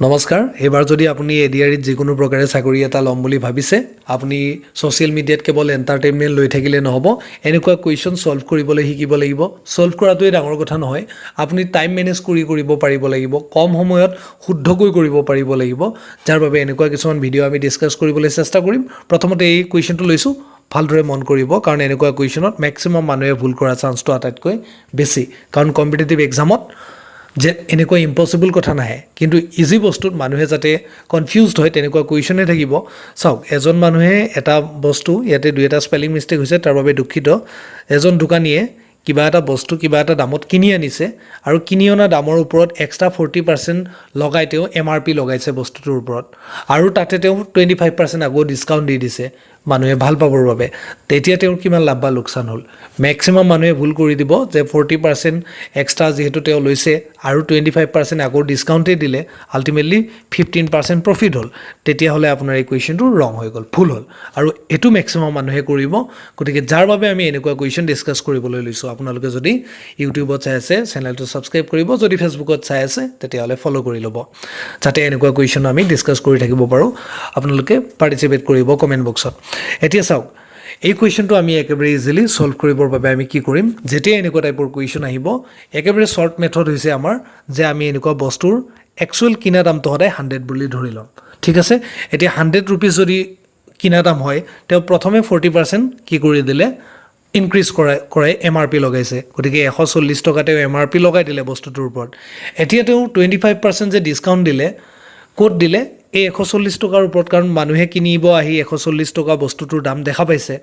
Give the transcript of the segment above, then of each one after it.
নমস্কাৰ এবাৰ যদি আপুনি এডিআৰিত যিকোনো প্ৰকাৰে চাকৰি এটা ল'ম বুলি ভাবিছে আপুনি সোশ্যাল মিডিয়াত কেৱল এন্টাৰটেইনমেন্ট লৈ থাকিলে নহব এনেকুৱা কোৱেশ্চন সলভ কৰিবলৈ শিকিব লাগিব সলভ কৰাটোৱে ডাঙৰ কথা নহয় আপুনি টাইম মেনেজ কৰিব পাৰিব লাগিব কম সময়ত শুদ্ধকৈ কৰিব পাৰিব লাগিব যাৰ বাবে এনেকুৱা কিছুমান ভিডিও আমি ডিসকাস কৰিবলৈ চেষ্টা কৰিম প্ৰথমতে এই কোৱেশ্চনটো লৈছো ভালদৰে মন কৰিব কাৰণ এনেকুৱা কোৱেশ্চনত ম্যাক্সিমাম মানুহে ভুল কৰা চান্সটো আটাইতকৈ বেছি কাৰণ কম্পিটিটিভ এক্সামত যে এনেকুৱা ইম্পসিবল কথা নাহে কিন্তু ইজি বস্তুত মানুহে যাতে কনফিউজড হয় তেনেকুৱা কোৱেশ্চনে থাকিব চাওক এজন মানুহে এটা বস্তু ইয়াতে দুই এটা স্পেলিং মিস্টেক হৈছে তাৰ বাবে দুঃখিত এজন দোকানীয়ে কিবা এটা বস্তু কিবা এটা দামত কিনি আনিছে আৰু কিনি অনা দামৰ ওপৰত এক্সট্ৰা 40% লগাই তেওঁ এমআৰপি লগাইছে বস্তুটোৰ ওপৰত আৰু তাতে তেওঁ 25% আগো ডিসকাউন্ট দি দিছে মানুহে ভাল পাবৰ বাবে তেতিয়া তেওঁৰ কিমান লাভ বা লোকসান হল ম্যাক্সিমাম মানুহে ভুল কৰি দিব যে 40% এক্সট্ৰা যেহেতু তেওঁ লৈছে আৰু 25% আগো ডিসকাউন্টে দিলে আলটিমেটলি 15% প্ৰফিট হল তেতিয়া হলে আপোনাৰ এই কোৱেশ্চনটো ৰং হৈ গল ভুল হল আৰু এটো ম্যাক্সিমাম মানুহে কৰিব গতিকে যাৰ বাবে আমি এনেকুৱা কোৱেশ্চন ডিসকাস কৰিবলৈ লৈছো আপোনালোকে যদি ইউটিউবত চাই আছে চেনেলটো সাবস্ক্ৰাইব কৰিব যদি ফেসবুকত চাই আছে তেতিয়া হলে ফলো কৰি লব যাতে এনেকুৱা কোৱেশ্চন আমি ডিসকাস কৰি থাকিব পাৰো আপোনালোকে পাৰ্টিসিপেট কৰিব কমেন্ট বক্সত এতিয়া চাওক এই কোৱেশ্চনটো আমি একেবাৰে ইজিলি সলভ কৰিবৰ বাবে আমি কি কৰিম যেতিয়া এনেকুৱা টাইপৰ কোৱেশ্চন আহিব একেবাৰে শৰ্ট মেথড হৈছে আমাৰ যে আমি এনেকুৱা বস্তুৰ একচুয়াল কিনা দামটো হদায় 100 বুলি ধৰি লম ঠিক আছে এতিয়া 100 रुपीस যদি কিনা দাম হয় তেও প্ৰথমে 40% কি কৰি দিলে ইনক্ৰিজ কৰে এমআৰপি লগাইছে গতিকে 140 টকা তেও এমআৰপি লগাই দিলে বস্তুটোৰ ওপৰত এতিয়া তেও 25% যে ডিসকাউন্ট দিলে কোড দিলে এই 140 টকাৰ ওপৰত কাৰণ মানুহে কিনিব আহি 140 টকা বস্তুটোৰ দাম দেখা পাইছে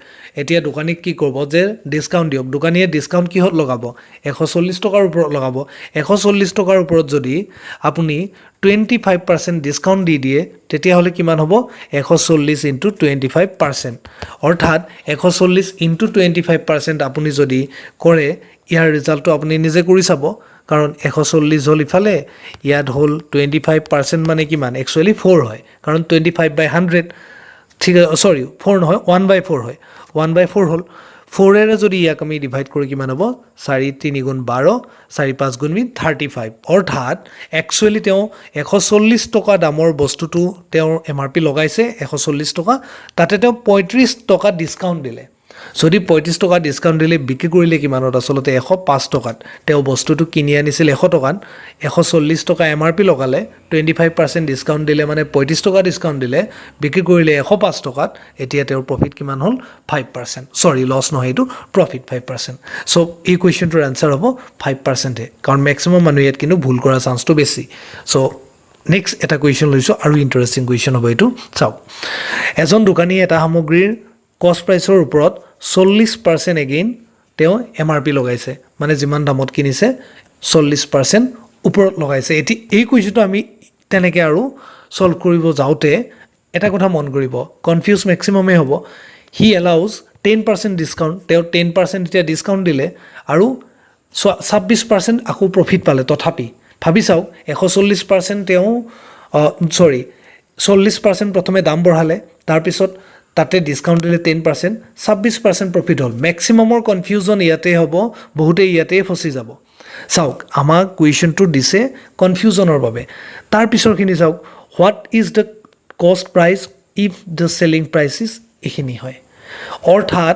এতিয়া দোকানীক কি কৰিব যে ডিসকাউন্ট দিওক দোকানীয়ে ডিসকাউন্ট কিহত লগাব 140 টকাৰ ওপৰত লগাব 140 টকাৰ ওপৰত যদি আপুনি 25% ডিসকাউন্ট দি দিয়ে তেতিয়া হলে কিমান হ'ব 140 * 25% অৰ্থাৎ 140 * 25% আপুনি যদি কৰে ইয়াৰ ৰিজাল্টটো আপুনি নিজে কৰি চাব কাৰণ 140 হল ইফালে ইয়াত হল 25% মানে কিমান একচুয়ালি 4 হয় কাৰণ 25/100 ঠিক আছে সৰি 4 নহয় 1/4 হয় 1/4 হল 4 এৰে যদি ইয়াক আমি ডিভাইড কৰি কিমান হ'ব 4 3 গুণ 12 4 5 গুণ 35 অৰ্থাৎ একচুয়ালি তেও 140 টকা দামৰ বস্তুটো তেও এমআরপি লগাইছে 140 টকা তাতে তেও 35 টকা ডিসকাউন্ট দিলে যদি 35 টকা ডিসকাউন্ট দিলে বিক্রি কৰিলে কিমানত আসলতে 105 টকাত তেও বস্তুটো কিনি আনিছিল 100 টকাত 140 টকা এমআরপি লগালে 25% ডিসকাউন্ট দিলে মানে 35 টকা ডিসকাউন্ট দিলে বিক্রি কৰিলে 105 টকাত এতিয়া তেও প্ৰফিট কিমান হল 5% সৰি লস নহয় এটো প্ৰফিট 5% সো এই কোৱেশ্চনটোৰ আনসাৰ হ'ব 5% কাৰণ ম্যাক্সিমাম মানুহ ইয়াত কিন্তু ভুল কৰা চান্সটো বেছি সো নেক্সট এটা কোৱেশ্চন লৈছো আৰু ইন্টাৰেস্টিং কোৱেশ্চন হ'ব এটো চাও এজন দোকানী এটা সামগ্ৰীৰ কষ্ট প্ৰাইসৰ ওপৰত 40% এগেইন তেও এমআৰপি লগাইছে মানে যিমান দামত কিনিছে 40% ওপৰত লগাইছে এটি এই কোৱেশ্চনটো আমি তেনেকে আৰু সলভ কৰিব যাওতে এটা কথা মন কৰিব কনফিউজ ম্যাক্সিমামে হ'ব হি এলাউজ 10% ডিসকাউন্ট তেও 10% এতিয়া ডিসকাউন্ট দিলে আৰু 26% আকো প্ৰফিট পালে তথাপি ভাবি চাও 140% তেও সৰি 40% প্ৰথমে দাম বঢ়ালে তাৰ পিছত তাতে ডিসকাউন্ট দিলে 10% 26% প্ৰফিট হল ম্যাক্সিমামৰ কনফিউজন ইয়াতে হ'ব বহুতে ইয়াতে ফসি যাব চাওক আমাৰ কোৱেশ্চনটো দিছে কনফিউজনৰ বাবে তাৰ পিছৰখিনি চাওক হোৱাট ইজ দ্য কষ্ট price if the selling price is এখিনি হয় অৰ্থাৎ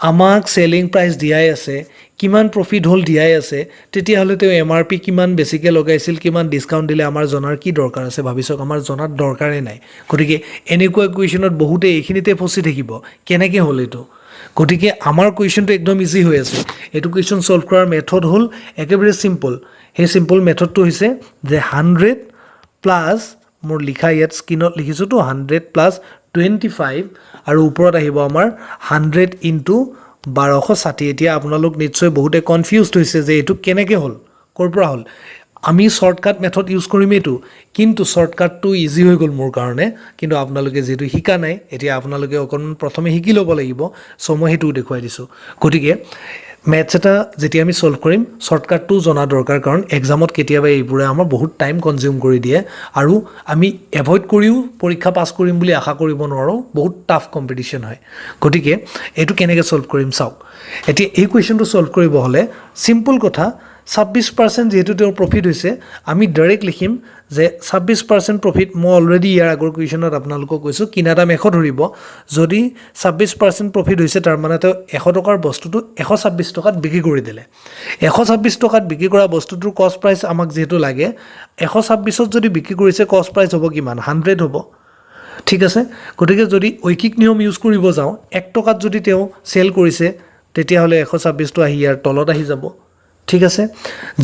আমাক সেলিং প্ৰাইস দিয়াই আছে কিমান প্ৰফিট হল দিয়াই আছে তেতিয়া হলে তেও এমআৰপি কিমান বেছিকে লগাইছিল কিমান ডিসকাউন্ট দিলে আমাৰ জনাৰ কি দৰকাৰ আছে ভাবিছক আমাৰ জনাৰ দৰকাৰে নাই গতিকে এনেকুৱা কোৱেশ্চনত বহুতে এখিনিতে ফসি থাকিব কেনেকে হল এটো গতিকে আমাৰ কোৱেশ্চনটো একদম ইজি হৈ আছে এটো কোৱেশ্চন সলভ কৰাৰ মেথড হল একেবাৰে সিম্পল হে সিম্পল মেথডটো হৈছে যে 100 প্লাস মোৰ লিখা ইয়াত স্ক্ৰিনত লিখিছো তো 100 প্লাস 25 আৰু ওপৰত আহিব আমাৰ 100 ইনটু 1260 এতিয়া আপোনালোক নিশ্চয় বহুতে কনফিউজড হৈছে যে এটো কেনেকে হল কৰপৰা হল আমি শৰ্টকাট মেথড ইউজ কৰিম এটো কিন্তু শৰ্টকাটটো ইজি হৈ গল মোৰ কাৰণে কিন্তু আপোনালোকে যেটো শিকা নাই এতিয়া আপোনালোকে অকন প্ৰথমে শিকি ল'ব লাগিব সো মই হেতু দেখুৱাই দিছো গতিকে ম্যাথছ এটা যেতিয়া আমি সলভ কৰিম শৰ্টকাটটো জনা দৰকাৰ কাৰণ এক্সামত কেতিয়াবা এইবোৰে আমাৰ বহুত টাইম কনজিউম কৰি দিয়ে আৰু আমি এভয়েড কৰিও পৰীক্ষা পাস কৰিম বুলি আশা কৰিব নোৱাৰো বহুত টাফ কম্পিটিশন হয় গতিকে এটো কেনেকৈ সলভ কৰিম চাওক এতিয়া এই কোৱেশ্চনটো সলভ কৰিব হলে সিম্পল কথা 26% যেহেতু তেওঁৰ প্ৰফিট হৈছে আমি ডাইৰেক্ট লিখিম যে 26% প্ৰফিট মই অলৰেডি ইয়াৰ আগৰ কুৱেশ্যনত আপোনালোকক কৈছোঁ কিনা দাম 100 ধৰিব যদি 26% প্ৰফিট হৈছে তাৰ মানে তেওঁ 100 টকাৰ বস্তুটো 126 টকাত বিক্ৰী কৰি দিলে 126 টকাত বিক্ৰী কৰা বস্তুটোৰ কষ্ট প্ৰাইচ আমাক যেহেতু লাগে 126ত যদি বিক্ৰী কৰিছে কষ্ট প্ৰাইচ হ'ব কিমান 100 হ'ব ঠিক আছে গতিকে যদি ঐকিক নিয়ম ইউজ কৰিব যাওঁ 1 টকাত যদি তেওঁ সেল কৰিছে তেতিয়াহ'লে 126 টো আহি ইয়াৰ তলত আহি যাব ঠিক আছে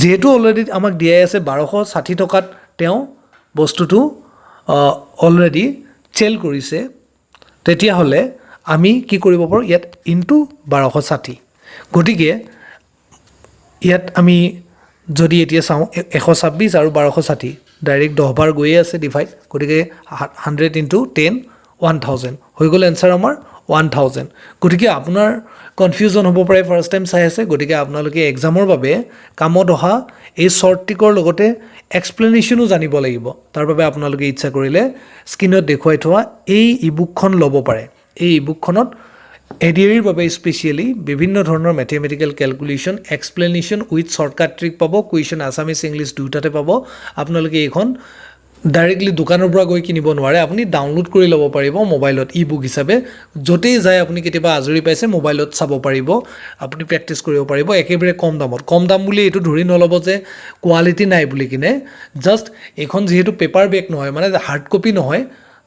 যেহেতু অলৰেডি আমাক দিয়াই আছে 1260 টকাত তেওঁ বস্তুটো অলৰেডি সেল কৰিছে তেতিয়াহ'লে আমি কি কৰিব পাৰোঁ ইয়াত ইনটু 1260 গতিকে ইয়াত আমি যদি এতিয়া চাওঁ 126 আৰু 1260 ডাইৰেক্ট 10 বাৰ গৈয়ে আছে ডিভাইড গতিকে 100 ইনটু 10 1000 হৈ গ'ল এনসাৰ আমাৰ 1000 গতিকে আপোনাৰ কনফিউজন হ'ব পাৰে ফাৰ্স্ট টাইম চাই আছে গতিকে আপোনালোকে এক্সামৰ বাবে কামত অহা এই শৰ্ট ট্ৰিকৰ লগতে এক্সপ্লেনেশ্যনো জানিব লাগিব তাৰ বাবে আপোনালোকে ইচ্ছা কৰিলে স্ক্ৰীনত দেখুৱাই থোৱা এই ইবুকখন ল'ব পাৰে এই ইবুকখনত এডিআৰিৰ বাবে স্পেচিয়েলি বিভিন্ন ধৰণৰ mathematical calculation explanation with shortcut trick পাব কুৱেশ্যন আছামিজ ইংলিছ দুটাতে পাব আপোনালোকে এইখন ডাইৰেক্টলি দোকানৰ পৰা গৈ কিনিব নোৱাৰে আপুনি ডাউনলোড কৰি ল'ব পাৰিব মোবাইলত ই-বুক হিচাপে যতেই যায় আপুনি কেতিয়াবা আজৰি পাইছে মোবাইলত চাব পাৰিব আপুনি প্ৰেক্টিছ কৰিব পাৰিব একেবাৰে কম দাম বুলি এইটো ধৰি নল'ব যে কোৱালিটি নাই বুলি কিনে জাষ্ট এইখন যেহেতু পেপাৰ বেক নহয় মানে হাৰ্ড কপি নহয়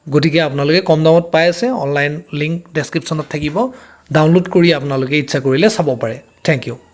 গতিকে আপোনালোকে কম দামত পাই আছে অনলাইন লিংক ডেসক্ৰিপচনত থাকিব ডাউনলোড কৰি আপোনালোকে ইচ্ছা কৰিলে চাব পাৰে থ্যাংক ইউ